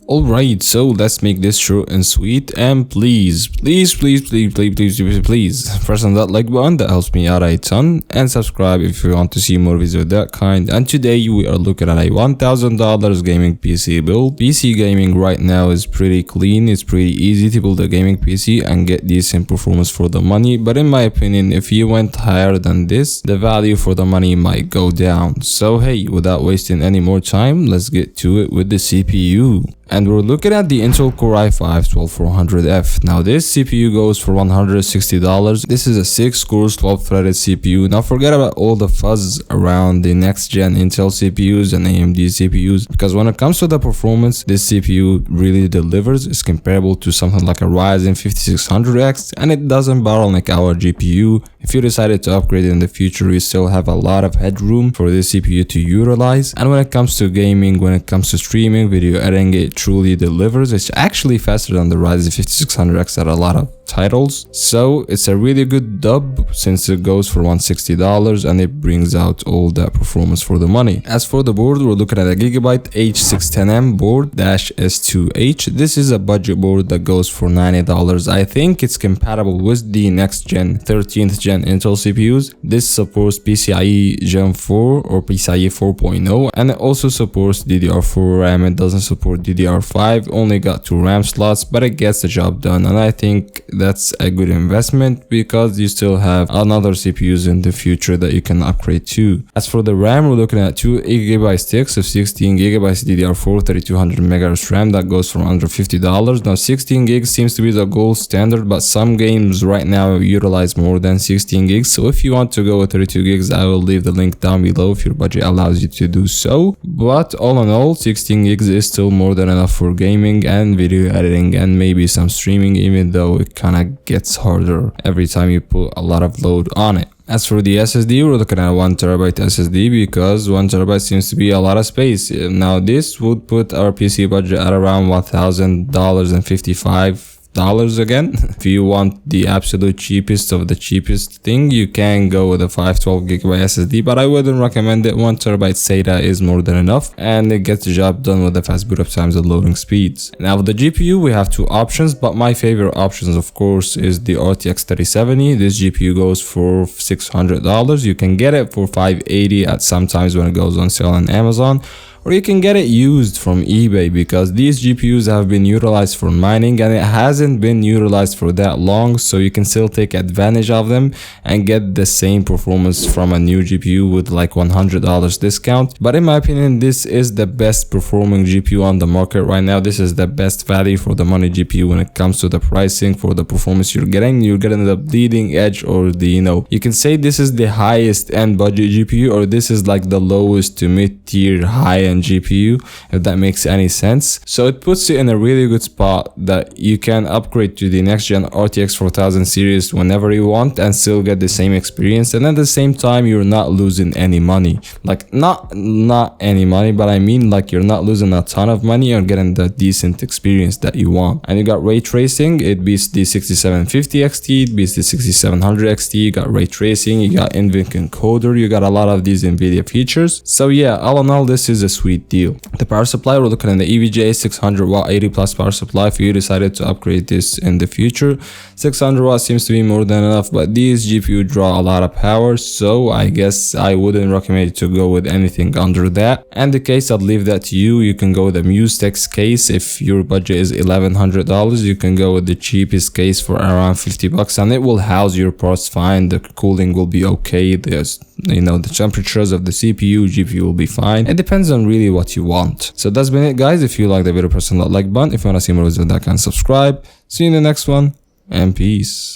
Alright, so let's make this short and sweet, and please press on that like button, that helps me out a ton, and subscribe if you want to see more videos of that kind. And today we are looking at a $1,000 gaming PC build. PC gaming right now is pretty clean, it's pretty easy to build a gaming PC and get decent performance for the money, but in my opinion, if you went higher than this, the value for the money might go down. So hey, without wasting any more time, let's get to it with the CPU. And we're looking at the Intel Core i5-12400F. Now this CPU goes for $160. This is a 6-core 12-threaded CPU. Now forget about all the fuzz around the next gen Intel CPUs and AMD CPUs, because when it comes to the performance, this CPU really delivers. It's comparable to something like a Ryzen 5600X, and it doesn't bottleneck our GPU. If you decided to upgrade in the future, you still have a lot of headroom for this CPU to utilize. And when it comes to gaming, when it comes to streaming, video editing, it truly delivers. It's actually faster than the Ryzen 5600X at a lot of titles. So it's a really good dub since it goes for $160 and it brings out all that performance for the money. As for the board, we're looking at a Gigabyte H610M board -S2H. This is a budget board that goes for $90. I think it's compatible with the next gen 13th gen Intel CPUs. This supports PCIe Gen 4 or PCIe 4.0, and it also supports DDR4 RAM. It doesn't support DDR5, only got 2 RAM slots, but it gets the job done, and I think that's a good investment because you still have another CPUs in the future that you can upgrade to. As for the RAM, we're looking at 2 8GB sticks of 16GB DDR4 3200 MHz RAM that goes for under $50. Now 16 gigs seems to be the gold standard, but some games right now utilize more than 16 gigs. So if you want to go with 32 gigs, I will leave the link down below if your budget allows you to do so. But all in all, 16 gigs is still more than enough for gaming and video editing and maybe some streaming, even though it kind of gets harder every time you put a lot of load on it. As for the SSD, we're looking at a 1TB SSD because 1TB seems to be a lot of space. Now this would put our PC budget at around $1,000.55 again. If you want the absolute cheapest of the cheapest thing, you can go with a 512GB SSD, but I wouldn't recommend it. 1TB SATA is more than enough and it gets the job done with the fast boot up times and loading speeds. Now with the GPU, we have 2 options, but my favorite options of course is the RTX 3070. This GPU goes for $600. You can get it for $580 at sometimes when it goes on sale on Amazon, or you can get it used from eBay because these GPUs have been utilized for mining and it hasn't been utilized for that long, so you can still take advantage of them and get the same performance from a new GPU with like $100 discount. But in my opinion, this is the best performing GPU on the market right now. This is the best value for the money GPU when it comes to the pricing for the performance you're getting. You're getting the bleeding edge, or the, you can say this is the highest end budget GPU, or this is like the lowest to mid tier high end GPU, if that makes any sense. So it puts you in a really good spot that you can upgrade to the next gen RTX 4000 series whenever you want and still get the same experience, and at the same time you're not losing any money. Like not any money, but I mean like you're not losing a ton of money, you're getting the decent experience that you want. And you got ray tracing, it beats the 6750 XT, it beats the 6700 XT, you got ray tracing, you got NVIDIA encoder, you got a lot of these NVIDIA features. So yeah, all in all, this is a sweet deal. The power supply, we're looking at the EVGA 600 watt 80 plus power supply. If you decided to upgrade this in the future, 600 watts seems to be more than enough, but these GPU draw a lot of power, so I guess I wouldn't recommend you to go with anything under that. And the case, I'd leave that to you. You can go with a Mustex case. If your budget is $1,100, you can go with the cheapest case for around $50 and it will house your parts fine. The cooling will be okay. There's, the temperatures of the CPU, GPU will be fine. It depends on really what you want. So that's been it, guys. If you like the video, press on that like button. If you want to see more videos of that kind, subscribe. See you in the next one, and peace.